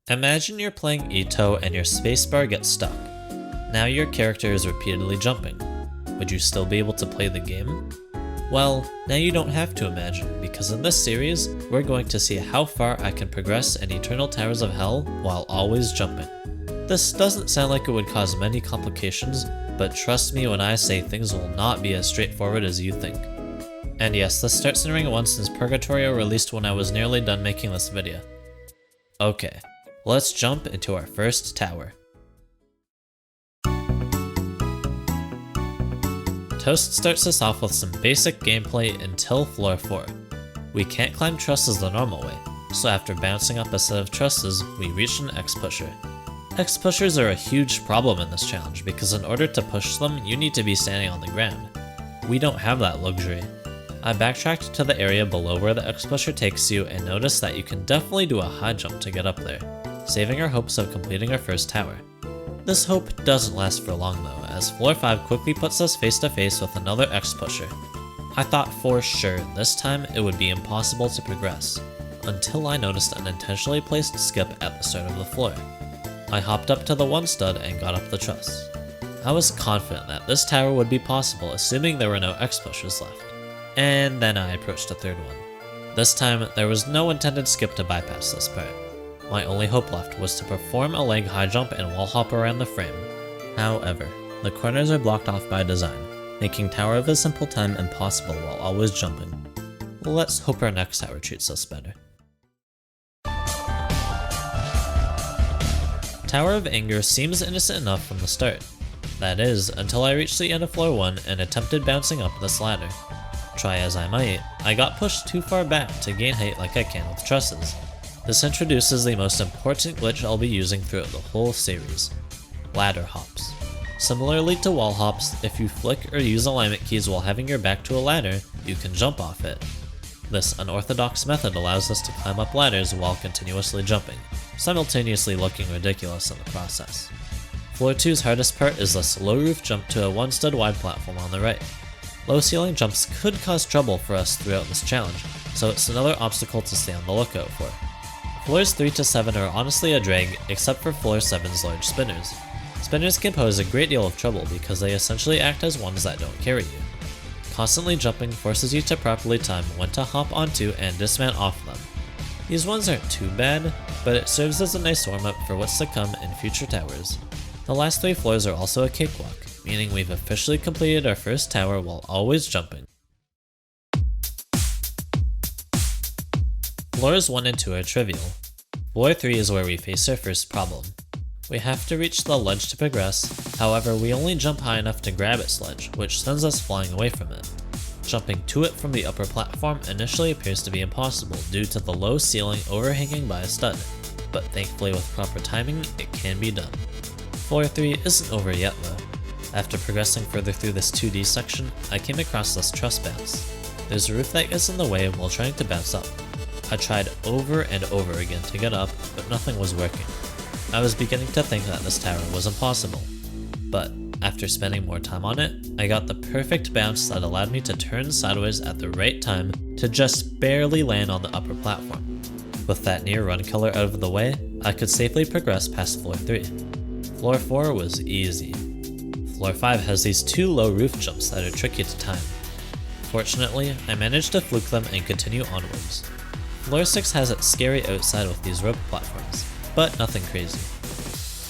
Imagine you're playing EToH and your spacebar gets stuck. Now your character is repeatedly jumping. Would you still be able to play the game? Well, now you don't have to imagine, because in this series, we're going to see how far I can progress in Eternal Towers of Hell while always jumping. This doesn't sound like it would cause many complications, but trust me when I say things will not be as straightforward as you think. And yes, this starts in Ring 1 since Purgatorio released when I was nearly done making this video. Okay, let's jump into our first tower. Toast starts us off with some basic gameplay until floor 4. We can't climb trusses the normal way, so after bouncing up a set of trusses, we reach an X-pusher. X-pushers are a huge problem in this challenge because in order to push them, you need to be standing on the ground. We don't have that luxury. I backtracked to the area below where the X-pusher takes you and noticed that you can definitely do a high jump to get up there, saving our hopes of completing our first tower. This hope doesn't last for long though, as floor 5 quickly puts us face to face with another X-pusher. I thought for sure this time it would be impossible to progress, until I noticed an intentionally placed skip at the start of the floor. I hopped up to the one stud and got up the truss. I was confident that this tower would be possible assuming there were no X-pushers left. And then I approached a third one. This time, there was no intended skip to bypass this part. My only hope left was to perform a leg high jump and wall hop around the frame. However, the corners are blocked off by design, making tower of a simple time impossible while always jumping. Let's hope our next tower treats us better. Tower of Anger seems innocent enough from the start. That is, until I reached the end of floor 1 and attempted bouncing up this ladder. Try as I might, I got pushed too far back to gain height like I can with trusses. This introduces the most important glitch I'll be using throughout the whole series: ladder hops. Similarly to wall hops, if you flick or use alignment keys while having your back to a ladder, you can jump off it. This unorthodox method allows us to climb up ladders while continuously jumping, simultaneously looking ridiculous in the process. Floor 2's hardest part is this low roof jump to a one stud wide platform on the right. Low ceiling jumps could cause trouble for us throughout this challenge, so it's another obstacle to stay on the lookout for. Floors 3 to 7 are honestly a drag, except for floor 7's large spinners. Spinners can pose a great deal of trouble because they essentially act as ones that don't carry you. Constantly jumping forces you to properly time when to hop onto and dismount off them. These ones aren't too bad, but it serves as a nice warm-up for what's to come in future towers. The last 3 floors are also a cakewalk, meaning we've officially completed our first tower while always jumping. Floors 1 and 2 are trivial. Floor 3 is where we face our first problem. We have to reach the ledge to progress, however we only jump high enough to grab its ledge, which sends us flying away from it. Jumping to it from the upper platform initially appears to be impossible due to the low ceiling overhanging by a stud, but thankfully with proper timing it can be done. Floor 3 isn't over yet though. After progressing further through this 2D section, I came across this truss bounce. There's a roof that gets in the way while trying to bounce up. I tried over and over again to get up, but nothing was working. I was beginning to think that this tower was impossible. But after spending more time on it, I got the perfect bounce that allowed me to turn sideways at the right time to just barely land on the upper platform. With that near run killer out of the way, I could safely progress past floor 3. Floor 4 was easy. Floor 5 has these 2 low roof jumps that are tricky to time. Fortunately, I managed to fluke them and continue onwards. Floor 6 has its scary outside with these rope platforms, but nothing crazy.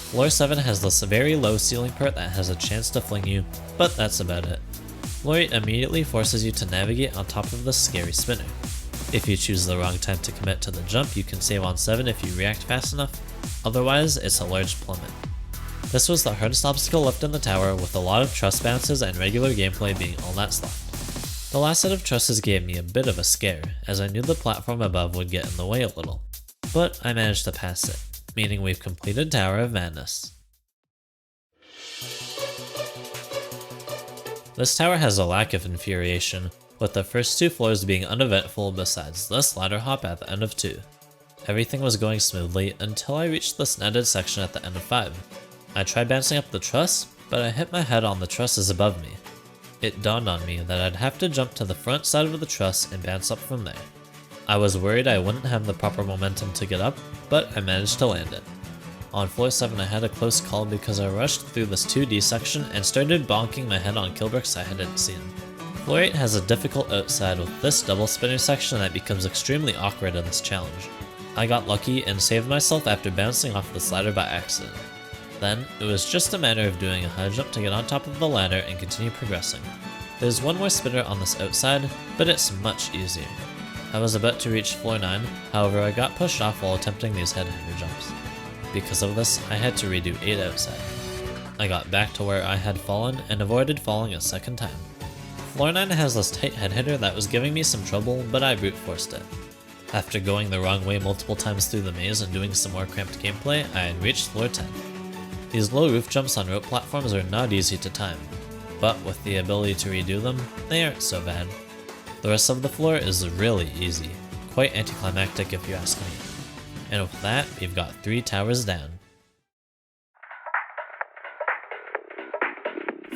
Floor 7 has this very low ceiling part that has a chance to fling you, but that's about it. Floor 8 immediately forces you to navigate on top of the scary spinner. If you choose the wrong time to commit to the jump, you can save on 7 if you react fast enough, otherwise it's a large plummet. This was the hardest obstacle left in the tower, with a lot of truss bounces and regular gameplay being all that's left. The last set of trusses gave me a bit of a scare, as I knew the platform above would get in the way a little, but I managed to pass it, meaning we've completed Tower of Madness. This tower has a lack of infuriation, with the first 2 floors being uneventful besides this ladder hop at the end of 2. Everything was going smoothly until I reached this netted section at the end of 5. I tried bouncing up the truss, but I hit my head on the trusses above me. It dawned on me that I'd have to jump to the front side of the truss and bounce up from there. I was worried I wouldn't have the proper momentum to get up, but I managed to land it. On floor 7 I had a close call because I rushed through this 2D section and started bonking my head on kill bricks I hadn't seen. Floor 8 has a difficult outside with this double spinner section that becomes extremely awkward in this challenge. I got lucky and saved myself after bouncing off this ladder by accident. Then, it was just a matter of doing a high jump to get on top of the ladder and continue progressing. There's one more spinner on this outside, but it's much easier. I was about to reach floor 9, however I got pushed off while attempting these headhanger jumps. Because of this, I had to redo 8 outside. I got back to where I had fallen and avoided falling a second time. Floor 9 has this tight head hitter that was giving me some trouble, but I brute forced it. After going the wrong way multiple times through the maze and doing some more cramped gameplay, I had reached floor 10. These low roof jumps on rope platforms are not easy to time, but with the ability to redo them, they aren't so bad. The rest of the floor is really easy, quite anticlimactic if you ask me. And with that, we've got 3 towers down.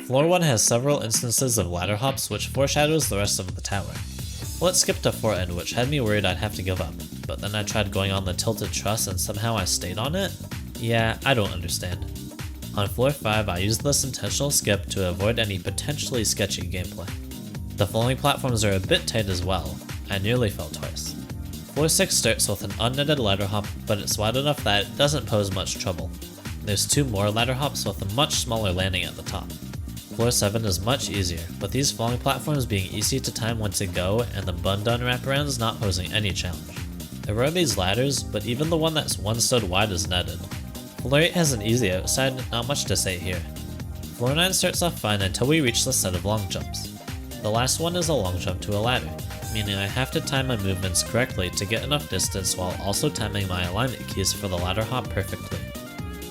Floor 1 has several instances of ladder hops which foreshadows the rest of the tower. Let's skip to floor end, which had me worried I'd have to give up, but then I tried going on the tilted truss and somehow I stayed on it? Yeah, I don't understand. On floor 5 I used this intentional skip to avoid any potentially sketchy gameplay. The falling platforms are a bit tight as well, I nearly fell twice. Floor 6 starts with an unnetted ladder hop, but it's wide enough that it doesn't pose much trouble. There's 2 more ladder hops with a much smaller landing at the top. Floor 7 is much easier, with these falling platforms being easy to time when to go and the bun-done wraparounds not posing any challenge. There are these ladders, but even the one that's 1 stud wide is netted. Floor 8 has an easy outside, not much to say here. Floor 9 starts off fine until we reach the set of long jumps. The last one is a long jump to a ladder, meaning I have to time my movements correctly to get enough distance while also timing my alignment keys for the ladder hop perfectly.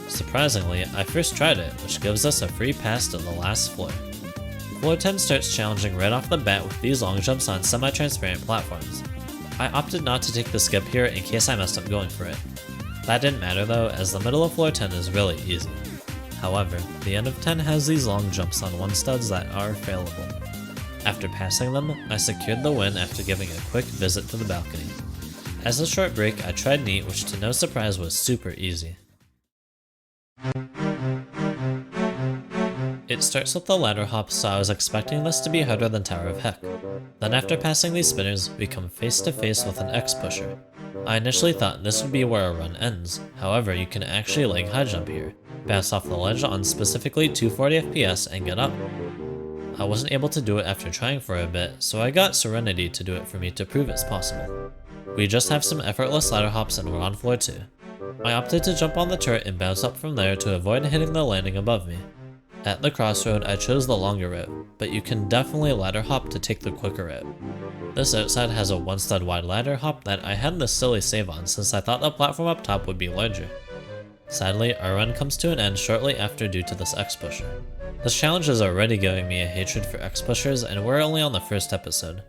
Surprisingly, I first tried it, which gives us a free pass to the last floor. Floor 10 starts challenging right off the bat with these long jumps on semi-transparent platforms. I opted not to take the skip here in case I messed up going for it. That didn't matter though, as the middle of floor 10 is really easy. However, the end of 10 has these long jumps on 1 studs that are failable. After passing them, I secured the win after giving a quick visit to the balcony. As a short break, I tried neat, which to no surprise was super easy. It starts with the ladder hop, so I was expecting this to be harder than Tower of Heck. Then after passing these spinners, we come face to face with an X pusher. I initially thought this would be where our run ends, however you can actually leg high jump here, bounce off the ledge on specifically 240 FPS and get up. I wasn't able to do it after trying for a bit, so I got Serenity to do it for me to prove it's possible. We just have some effortless ladder hops and we're on floor 2. I opted to jump on the turret and bounce up from there to avoid hitting the landing above me. At the crossroad, I chose the longer route, but you can definitely ladder hop to take the quicker route. This outside has a 1 stud wide ladder hop that I had this silly save on since I thought the platform up top would be larger. Sadly, our run comes to an end shortly after due to this X pusher. This challenge is already giving me a hatred for X pushers, and we're only on the first episode.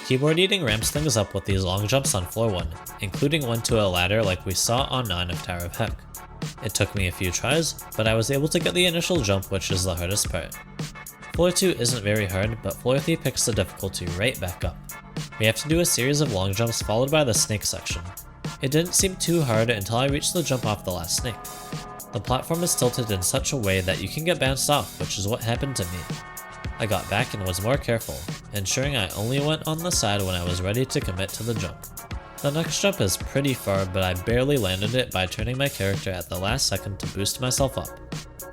Keyboard eating ramps things up with these long jumps on floor 1, including one to a ladder like we saw on 9 of Tower of Heck. It took me a few tries, but I was able to get the initial jump, which is the hardest part. Floor 2 isn't very hard, but floor 3 picks the difficulty right back up. We have to do a series of long jumps followed by the snake section. It didn't seem too hard until I reached the jump off the last snake. The platform is tilted in such a way that you can get bounced off, which is what happened to me. I got back and was more careful, ensuring I only went on the side when I was ready to commit to the jump. The next jump is pretty far, but I barely landed it by turning my character at the last second to boost myself up.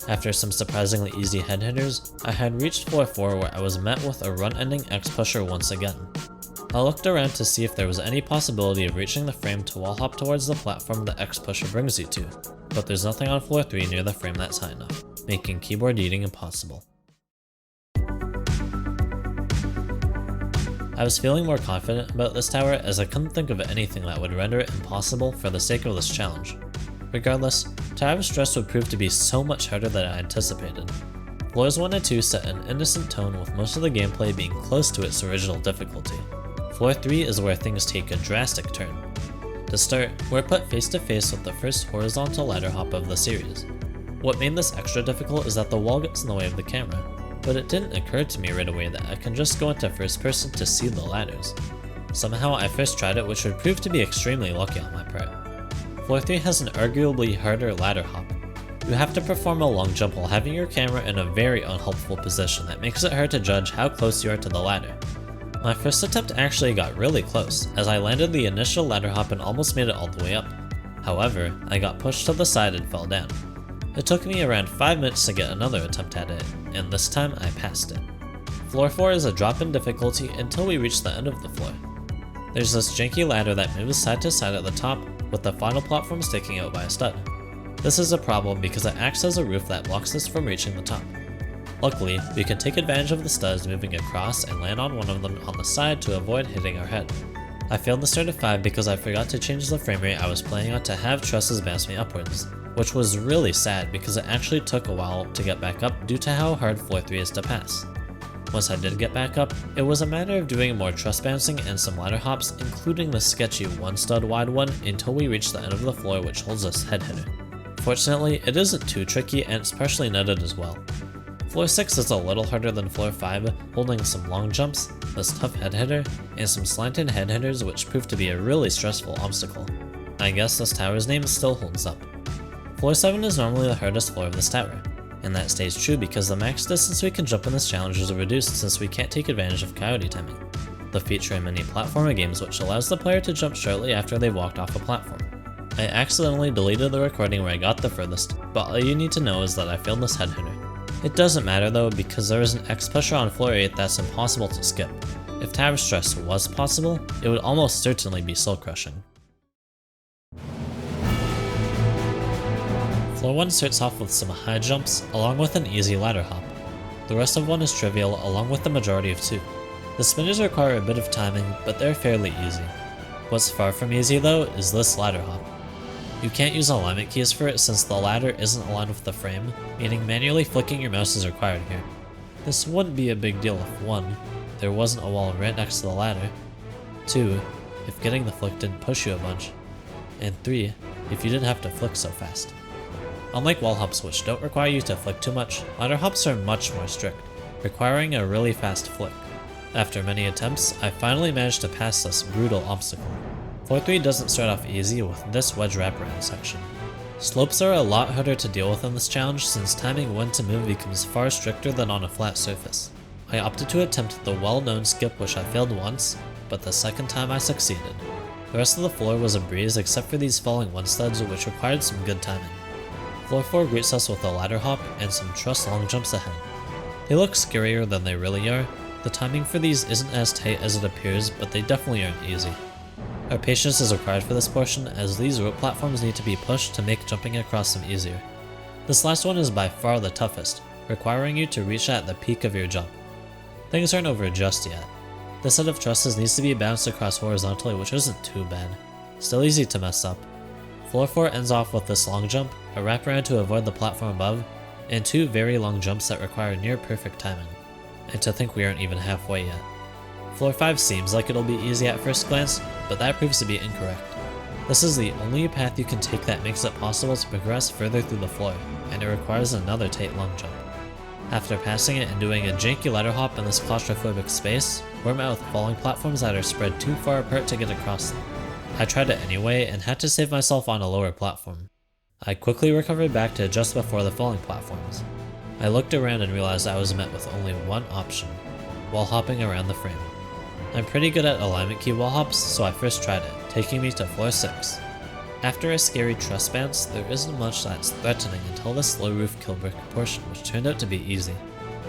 After some surprisingly easy head hitters, I had reached floor 4 where I was met with a run-ending X pusher once again. I looked around to see if there was any possibility of reaching the frame to wall hop towards the platform the X pusher brings you to, but there's nothing on floor 3 near the frame that's high enough, making keyboard eating impossible. I was feeling more confident about this tower as I couldn't think of anything that would render it impossible for the sake of this challenge. Regardless, Tower of Stress would prove to be so much harder than I anticipated. Floors 1 and 2 set an innocent tone with most of the gameplay being close to its original difficulty. Floor 3 is where things take a drastic turn. To start, we're put face to face with the first horizontal ladder hop of the series. What made this extra difficult is that the wall gets in the way of the camera. but it didn't occur to me right away that I can just go into first person to see the ladders. Somehow I first tried it, which would prove to be extremely lucky on my part. Floor 3 has an arguably harder ladder hop. You have to perform a long jump while having your camera in a very unhelpful position that makes it hard to judge how close you are to the ladder. My first attempt actually got really close, as I landed the initial ladder hop and almost made it all the way up. However, I got pushed to the side and fell down. It took me around 5 minutes to get another attempt at it, and this time I passed it. Floor 4 is a drop in difficulty until we reach the end of the floor. There's this janky ladder that moves side to side at the top, with the final platform sticking out by a stud. This is a problem because it acts as a roof that blocks us from reaching the top. Luckily, we can take advantage of the studs moving across and land on one of them on the side to avoid hitting our head. I failed the start of 5 because I forgot to change the frame rate I was playing on to have trusses bounce me upwards, which was really sad because it actually took a while to get back up due to how hard floor 3 is to pass. Once I did get back up, it was a matter of doing more truss bouncing and some ladder hops, including the sketchy 1 stud wide one until we reached the end of the floor, which holds us head hitter. Fortunately, it isn't too tricky and it's partially netted as well. Floor 6 is a little harder than floor 5, holding some long jumps, this tough head hitter, and some slanted head hitters which proved to be a really stressful obstacle. I guess this tower's name still holds up. Floor 7 is normally the hardest floor of this tower, and that stays true because the max distance we can jump in this challenge is reduced since we can't take advantage of coyote timing, the feature in many platformer games which allows the player to jump shortly after they walked off a platform. I accidentally deleted the recording where I got the furthest, but all you need to know is that I failed this head hitter. It doesn't matter though because there is an X pusher on floor 8 that's impossible to skip. If tower stress was possible, it would almost certainly be soul crushing. Floor 1 starts off with some high jumps along with an easy ladder hop. The rest of 1 is trivial along with the majority of 2. The spinners require a bit of timing, but they're fairly easy. What's far from easy though is this ladder hop. You can't use alignment keys for it since the ladder isn't aligned with the frame, meaning manually flicking your mouse is required here. This wouldn't be a big deal if 1, there wasn't a wall right next to the ladder, 2, if getting the flick didn't push you a bunch, and 3, if you didn't have to flick so fast. Unlike wall hops which don't require you to flick too much, ladder hops are much more strict, requiring a really fast flick. After many attempts, I finally managed to pass this brutal obstacle. Floor 3 doesn't start off easy with this wedge wraparound section. Slopes are a lot harder to deal with in this challenge since timing when to move becomes far stricter than on a flat surface. I opted to attempt the well-known skip which I failed once, but the second time I succeeded. The rest of the floor was a breeze except for these falling 1 studs which required some good timing. Floor 4 greets us with a ladder hop and some truss long jumps ahead. They look scarier than they really are. The timing for these isn't as tight as it appears, but they definitely aren't easy. Our patience is required for this portion as these rope platforms need to be pushed to make jumping across them easier. This last one is by far the toughest, requiring you to reach at the peak of your jump. Things aren't over just yet. This set of trusses needs to be bounced across horizontally, which isn't too bad. Still easy to mess up. Floor 4 ends off with this long jump, a wraparound to avoid the platform above, and 2 very long jumps that require near perfect timing. And to think we aren't even halfway yet. Floor 5 seems like it'll be easy at first glance, but that proves to be incorrect. This is the only path you can take that makes it possible to progress further through the floor, and it requires another tight long jump. After passing it and doing a janky ladder hop in this claustrophobic space, we're met with falling platforms that are spread too far apart to get across them. I tried it anyway and had to save myself on a lower platform. I quickly recovered back to just before the falling platforms. I looked around and realized I was met with only one option, wall hopping around the frame. I'm pretty good at alignment key wall hops, so I first tried it, taking me to floor 6. After a scary truss bounce, there isn't much that's threatening until the slow roof killbrick portion, which turned out to be easy.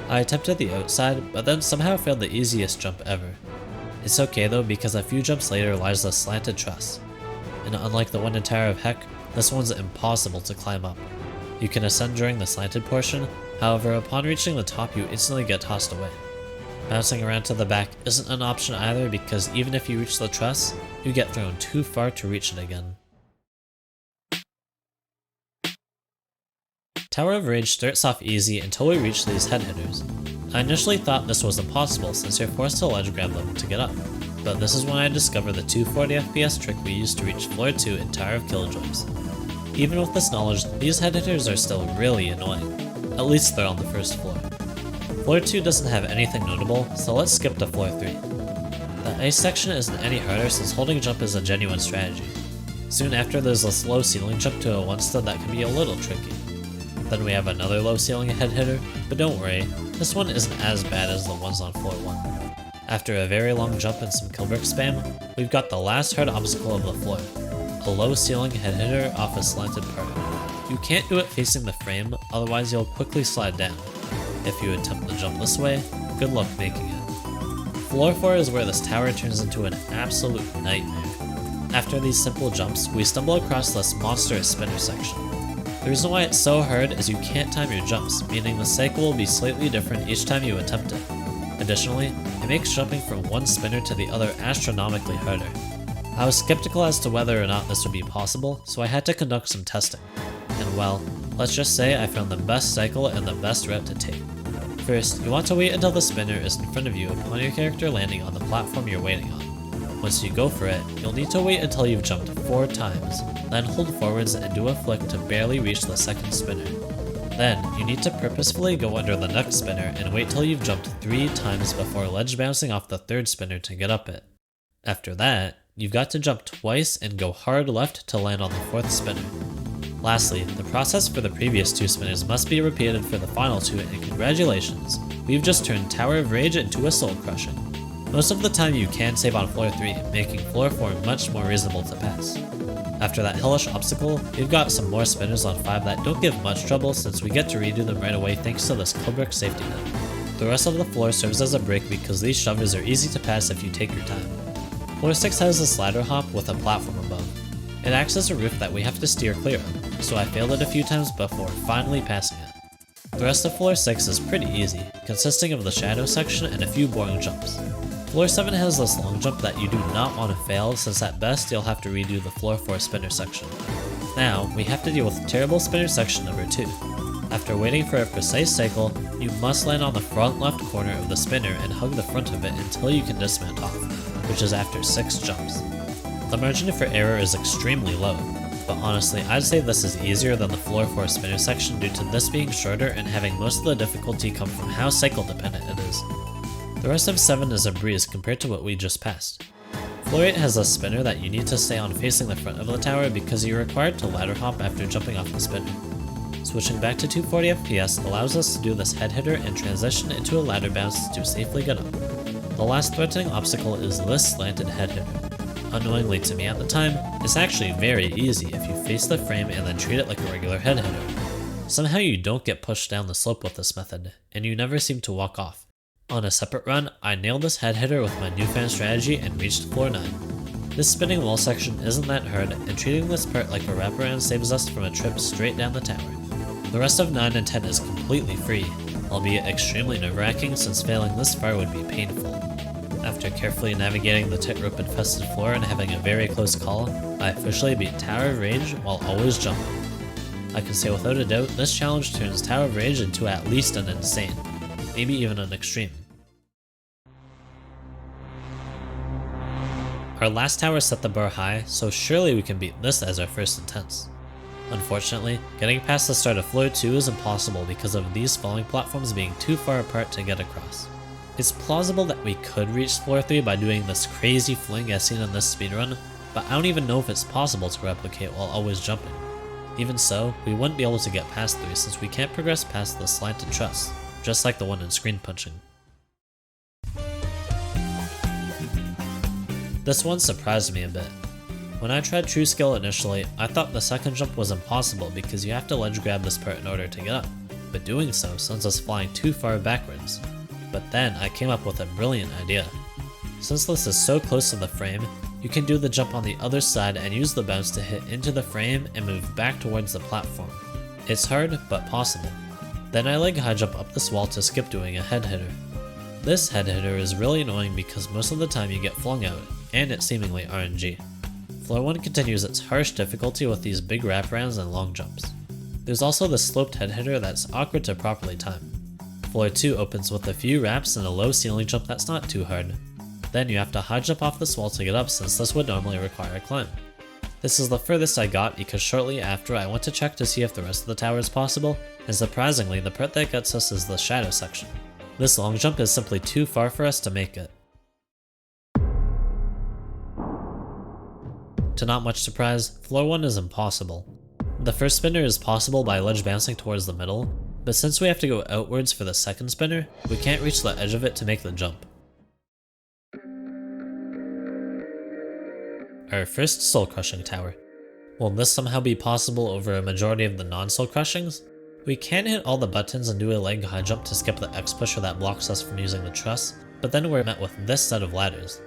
I attempted the outside, but then somehow failed the easiest jump ever. It's okay though, because a few jumps later lies the slanted truss. And unlike the one in Tower of Heck, this one's impossible to climb up. You can ascend during the slanted portion, however upon reaching the top you instantly get tossed away. Bouncing around to the back isn't an option either because even if you reach the truss, you get thrown too far to reach it again. Tower of Rage starts off easy until we reach these head hitters. I initially thought this was impossible since you're forced to ledge grab them to get up, but this is when I discovered the 240 FPS trick we used to reach floor 2 in Tower of Killjoys. Even with this knowledge, these head hitters are still really annoying. At least they're on the first floor. Floor 2 doesn't have anything notable, so let's skip to Floor 3. The ice section isn't any harder since holding jump is a genuine strategy. Soon after there's this low ceiling jump to a one stud that can be a little tricky. Then we have another low ceiling head hitter, but don't worry, this one isn't as bad as the ones on Floor 1. After a very long jump and some killbrick spam, we've got the last hard obstacle of the floor, a low ceiling head hitter off a slanted part. You can't do it facing the frame, otherwise you'll quickly slide down. If you attempt to jump this way, good luck making it. Floor 4 is where this tower turns into an absolute nightmare. After these simple jumps, we stumble across this monstrous spinner section. The reason why it's so hard is you can't time your jumps, meaning the cycle will be slightly different each time you attempt it. Additionally, it makes jumping from one spinner to the other astronomically harder. I was skeptical as to whether or not this would be possible, so I had to conduct some testing. And well, let's just say I found the best cycle and the best route to take. First, you want to wait until the spinner is in front of you upon your character landing on the platform you're waiting on. Once you go for it, you'll need to wait until you've jumped 4 times, then hold forwards and do a flick to barely reach the second spinner. Then, you need to purposefully go under the next spinner and wait till you've jumped 3 times before ledge bouncing off the third spinner to get up it. After that, you've got to jump twice and go hard left to land on the 4th spinner. Lastly, the process for the previous 2 spinners must be repeated for the final 2, and congratulations, we've just turned Tower of Rage into a soul crushing. Most of the time you can save on Floor 3, making Floor 4 much more reasonable to pass. After that hellish obstacle, we've got some more spinners on 5 that don't give much trouble since we get to redo them right away thanks to this killbrick safety net. The rest of the floor serves as a break because these shovers are easy to pass if you take your time. Floor 6 has this ladder hop with a platform above. It acts as a roof that we have to steer clear of, so I failed it a few times before finally passing it. The rest of Floor 6 is pretty easy, consisting of the shadow section and a few boring jumps. Floor 7 has this long jump that you do not want to fail since at best you'll have to redo the Floor 4 spinner section. Now, we have to deal with terrible spinner section number 2. After waiting for a precise cycle, you must land on the front left corner of the spinner and hug the front of it until you can dismount off, which is after 6 jumps. The margin for error is extremely low, but honestly I'd say this is easier than the Floor 4 spinner section due to this being shorter and having most of the difficulty come from how cycle dependent it is. The rest of 7 is a breeze compared to what we just passed. Floor 8 has a spinner that you need to stay on facing the front of the tower because you're required to ladder hop after jumping off the spinner. Switching back to 240 FPS allows us to do this head hitter and transition into a ladder bounce to safely get up. The last threatening obstacle is this slanted head hitter. Unknowingly to me at the time, it's actually very easy if you face the frame and then treat it like a regular head hitter. Somehow you don't get pushed down the slope with this method, and you never seem to walk off. On a separate run, I nailed this head hitter with my newfound strategy and reached Floor 9. This spinning wall section isn't that hard, and treating this part like a wraparound saves us from a trip straight down the tower. The rest of 9 and 10 is completely free, albeit extremely nerve-wracking since failing this far would be painful. After carefully navigating the tightrope infested floor and having a very close call, I officially beat Tower of Rage while always jumping. I can say without a doubt this challenge turns Tower of Rage into at least an insane, maybe even an extreme. Our last tower set the bar high, so surely we can beat this as our first intense. Unfortunately, getting past the start of Floor 2 is impossible because of these falling platforms being too far apart to get across. It's plausible that we could reach Floor 3 by doing this crazy fling as seen in this speedrun, but I don't even know if it's possible to replicate while always jumping. Even so, we wouldn't be able to get past 3 since we can't progress past the slanted truss, just like the one in screen punching. This one surprised me a bit. When I tried True Skill initially, I thought the second jump was impossible because you have to ledge grab this part in order to get up, but doing so sends us flying too far backwards. But then I came up with a brilliant idea. Since this is so close to the frame, you can do the jump on the other side and use the bounce to hit into the frame and move back towards the platform. It's hard, but possible. Then I leg high jump up this wall to skip doing a head hitter. This head hitter is really annoying because most of the time you get flung out, and it's seemingly RNG. Floor 1 continues its harsh difficulty with these big wraparounds and long jumps. There's also the sloped head hitter that's awkward to properly time. Floor 2 opens with a few wraps and a low ceiling jump that's not too hard. Then you have to high jump off this wall to get up since this would normally require a climb. This is the furthest I got because shortly after I went to check to see if the rest of the tower is possible, and surprisingly the part that gets us is the shadow section. This long jump is simply too far for us to make it. To not much surprise, floor 1 is impossible. The first spinner is possible by ledge bouncing towards the middle, but since we have to go outwards for the second spinner, we can't reach the edge of it to make the jump. Our first soul crushing tower. Will this somehow be possible over a majority of the non-soul crushings? We can hit all the buttons and do a leg high jump to skip the X pusher that blocks us from using the truss, but then we're met with this set of ladders.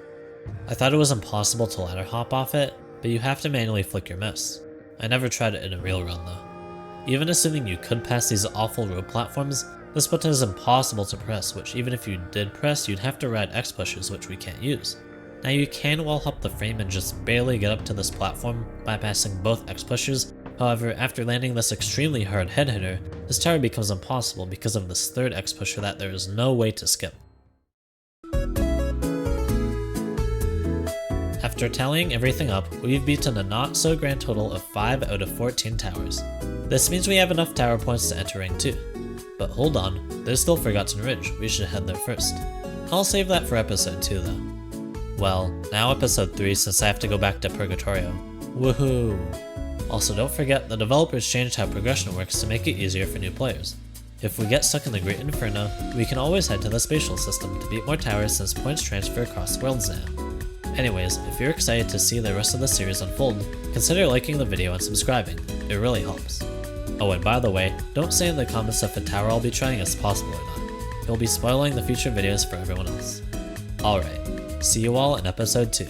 I thought it was impossible to ladder hop off it, but you have to manually flick your mouse. I never tried it in a real run though. Even assuming you could pass these awful rope platforms, this button is impossible to press, which even if you did press, you'd have to ride X pushers, which we can't use. Now you can wall hop the frame and just barely get up to this platform, bypassing both X pushers. However, after landing this extremely hard head hitter, this tower becomes impossible because of this third X pusher that there is no way to skip. After tallying everything up, we've beaten a not so grand total of 5 out of 14 towers. This means we have enough tower points to enter Ring 2. But hold on, there's still Forgotten Ridge, we should head there first. I'll save that for episode 2 though. Well, now episode 3 since I have to go back to Purgatorio. Woohoo! Also don't forget, the developers changed how progression works to make it easier for new players. If we get stuck in the Great Inferno, we can always head to the spatial system to beat more towers since points transfer across worlds now. Anyways, if you're excited to see the rest of the series unfold, consider liking the video and subscribing, it really helps. Oh, and by the way, don't say in the comments if a tower I'll be trying is possible or not. You'll be spoiling the future videos for everyone else. Alright, see you all in episode 2.